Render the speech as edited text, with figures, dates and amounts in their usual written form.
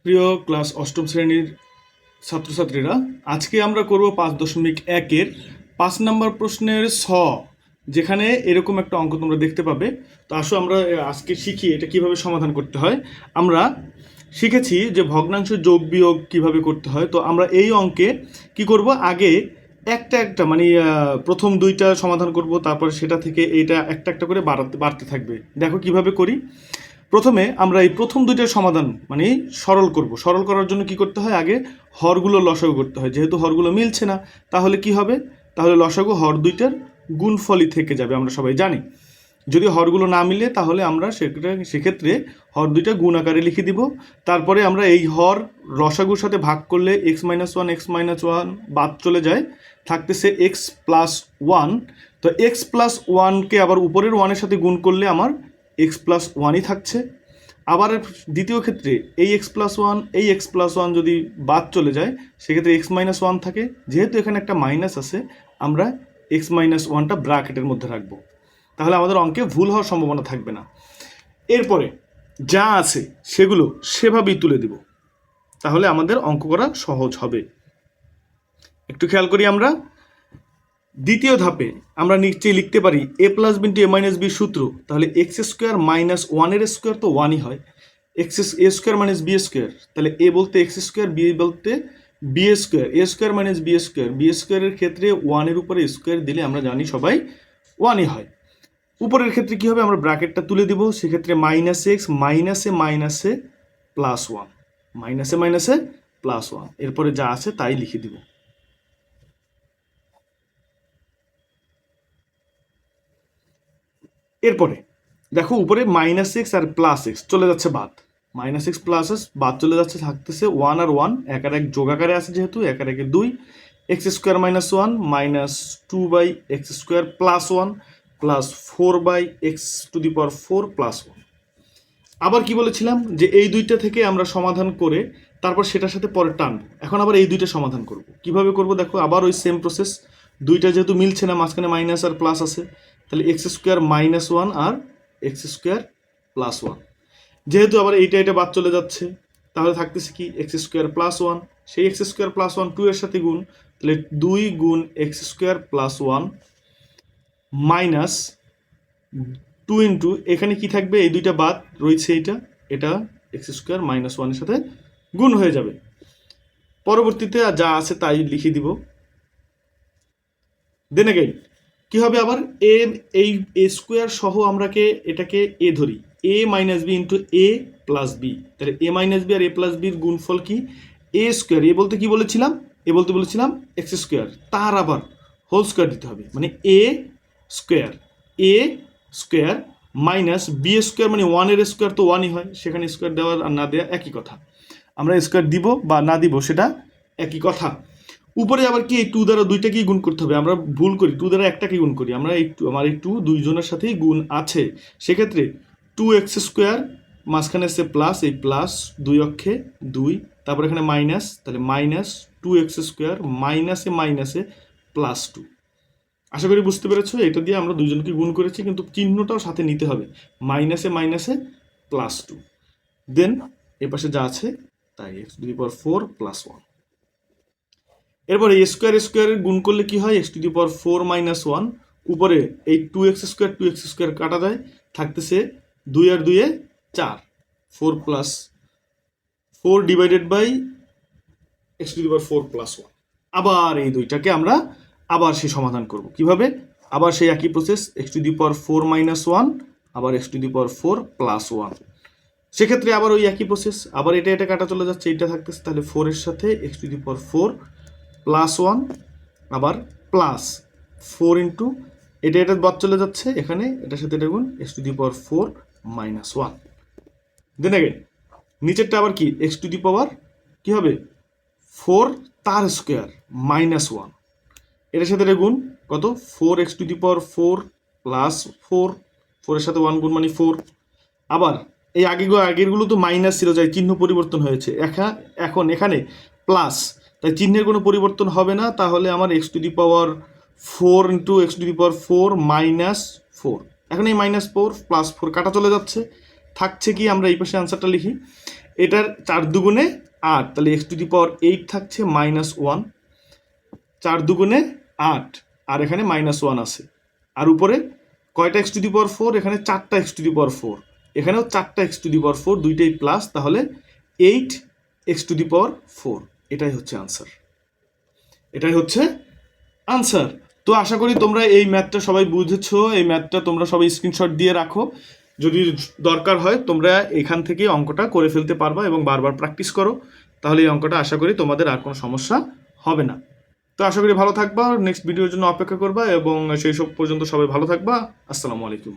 প্রিয় ক্লাস অষ্টম শ্রেণীর ছাত্রছাত্রীরা, আজকে আমরা করব 5.1-এর 5 নম্বর প্রশ্নের যেখানে এরকম একটা অঙ্ক তোমরা দেখতে পাবে। তো আসো আমরা আজকে শিখি এটা কিভাবে সমাধান করতে হয়। আমরা শিখেছি যে ভগ্নাংশ যোগ বিয়োগ কিভাবে করতে হয়। তো আমরা এই অঙ্কে কি করব, আগে একটা একটা মানে প্রথম দুইটা সমাধান করব, তারপর সেটা থেকে এইটা একটা একটা করে বাড়তে থাকবে। দেখো কিভাবে করি। প্রথমে আমরা এই প্রথম দুইটার সমাধান মানে সরল করব। সরল করার জন্য কি করতে হয়, আগে হরগুলো লসাগু করতে হয়। যেহেতু হরগুলো মিলছে না, তাহলে কি হবে, তাহলে লসাগু হর দুইটার গুণফলই থেকে যাবে, আমরা সবাই জানি। যদি হরগুলো না মিলে তাহলে আমরা সেক্ষেত্রে হর দুইটা গুণ আকারে লিখে দিব। তারপরে আমরা এই হর লসাগুর সাথে ভাগ করলে x-1 বাদ চলে যায়, থাকতেছে x+1। তো x+1কে আবার উপরের ওয়ানের সাথে গুণ করলে আমার x+1ই থাকছে। আবার দ্বিতীয় ক্ষেত্রে এই x+1 এই x+1 যদি বাদ চলে যায়, সেক্ষেত্রে x-1 থাকে। যেহেতু এখানে একটা মাইনাস আছে, আমরা x-1টা ব্র্যাকেটের মধ্যে রাখবো, তাহলে আমাদের অঙ্কে ভুল হওয়ার সম্ভাবনা থাকবে না। এরপরে যা আছে সেগুলো সেভাবেই তুলে দিব, তাহলে আমাদের অঙ্ক করা সহজ হবে। একটু খেয়াল করি আমরা। দ্বিতীয় ধাপে আমরা নিচে লিখতে পারি a+b * a - b সূত্র। তাহলে x² - 1 তো 1ই হয়, a² - b²। তাহলে a বলতে x², b বলতে b², a² - b²। এর ক্ষেত্রে 1-এর উপরে স্কোয়ার দিলে আমরা জানি সবাই 1ই হয়। উপরের ক্ষেত্রে কি হবে, আমরা ব্র্যাকেটটা তুলে দিব। সেক্ষেত্রে -x +1 এরপরে যা আছে তাই লিখে দিব। এরপরে দেখো উপরে -x আর +x চলে যাচ্ছে বাদ, -x + x বাদ চলে যাচ্ছে, থাকতেছে 1 আর 1 এক আর এক যোগ আকারে আছে, যেহেতু এক আর একে 2, x² - 1 -2/x² + 1 +4/x⁴ + 1। আবার কি বলেছিলাম যে এই দুইটা থেকে আমরা সমাধান করে তারপর সেটার সাথে পরে টানবো। এখন আবার এই দুইটা সমাধান করব। কিভাবে করব দেখো, আবার ওই সেম প্রসেস। দুইটা যেহেতু মিলছে না, মাঝখানে মাইনাস আর প্লাস আছে, তাহলে x² - 1 আর x² + 1। যেহেতু আবার এইটা বাদ চলে যাচ্ছে, তাহলে থাকতেছে কি x² + 1। সেই x² + 1 2 এর সাথে গুণ, তাহলে 2 গুণ x² + 1 মাইনাস 2 ইন্টু এখানে কি থাকবে, এই দুইটা বাদ রয়েছে, এটা x² - 1 এর সাথে গুণ হয়ে যাবে। পরবর্তীতে যা আছে তাই লিখে দিব। দেন এগেইন কি হবে, আবার এই a² সহ আমরাকে এটাকে a ধরি, a - b * a + b। তাহলে a - b R a + b এর গুণফল কি, a²। এ বলতে কি বলেছিলাম, x², তার আবার হোল স্কোয়ার দিতে হবে, মানে a² মাইনাস b² মানে 1-এর স্কোয়ার তো 1ই হয়, সেখানে স্কোয়ার দেওয়ার আর না দেওয়া একই কথা। আমরা স্কোয়ার দিব বা না দিব সেটা একই কথা। উপরে আবার কি এই 2 দ্বারা দুইটাকেই গুণ করতে হবে, আমরা ভুল করি, 2 দ্বারা একটাকে গুণ করি আমরা। আমার এই 2 দুইজনের সাথেই গুণ আছে, সেক্ষেত্রে 2x², মাঝখানে আছে প্লাস, এই প্লাস 2 অক্ষে 2, তারপর এখানে মাইনাস, তাহলে -2x² মাইনাসে +2। আশা করি বুঝতে পেরেছো, এটা দিয়ে আমরা দুইজনকে গুণ করেছি, কিন্তু চিহ্নটাও সাথে নিতে হবে, মাইনাসে +2। দেন এ পাশে যা আছে তাই x⁴ + 1। এরপরে a² গুণ করলে কি হয়, x⁴ - 1। উপরে এই 2x² কাটা যায়, থাকতেছে 2 আর 2 এ 4, 4 + 4 x⁴ + 1। আবার এই দুইটাকে আমরা আবার সেই সমাধান করব। কিভাবে, আবার সেই একই প্রসেস, x⁴ - 1 আবার x⁴ + 1। সেক্ষেত্রে আবার ওই একই প্রসেস, আবার এটা কাটা চলে যাচ্ছে, এটা থাকতেছে, তাহলে 4 এর সাথে x⁴ + 1 আবার প্লাস 4 ইন্টু এটা বাদ চলে যাচ্ছে, এখানে এটার সাথে এটা গুণ x⁴ - 1। দেন আগে নিচেরটা আবার কি, কি হবে 4 তার স্কোয়ার -1, এটার সাথে এটা গুণ কত, 4x⁴ + 4, 4 এর সাথে 1 গুণ মানে 4। আবার এই আগেরগুলো তো মাইনাস ছিল, যাই চিহ্ন পরিবর্তন হয়েছে, এখন এখানে প্লাস, তাই চিহ্নের কোনো পরিবর্তন হবে না। তাহলে আমার x⁴ ইন্টু x⁴ -4, এখন এই -4 + 4 কাটা চলে যাচ্ছে, থাকছে কি, আমরা এই পাশে আনসারটা লিখি, এটার 4 দুগুণে 8, তাহলে এক্স টু দি পাওয়ার 8 থাকছে -1, 4 দুগুণে 8, আর এখানে -1 আছে। আর উপরে কয়টা এক্স টু দি পাওয়ার 4? এখানে 4টা এক্স টু দি পাওয়ার 4, এখানেও 4টা এক্স টু দি পাওয়ার 4, দুইটাই প্লাস, তাহলে 8 এক্স টু দি পাওয়ার 4। এটাই হচ্ছে আনসার, এটাই হচ্ছে আনসার। তো আশা করি তোমরা এই ম্যাথটা সবাই বুঝেছো। এই ম্যাথটা তোমরা সবাই স্ক্রিনশট দিয়ে রাখো, যদি দরকার হয় তোমরা এখান থেকে অঙ্কটা করে ফেলতে পারবা এবং বারবার প্র্যাকটিস করো, তাহলে এই অঙ্কটা আশা করি তোমাদের আর কোনো সমস্যা হবে না। তো আশা করি ভালো থাকবা, নেক্সট ভিডিওর জন্য অপেক্ষা করবা, এবং সেই সব পর্যন্ত সবাই ভালো থাকবা। আসসালামু আলাইকুম।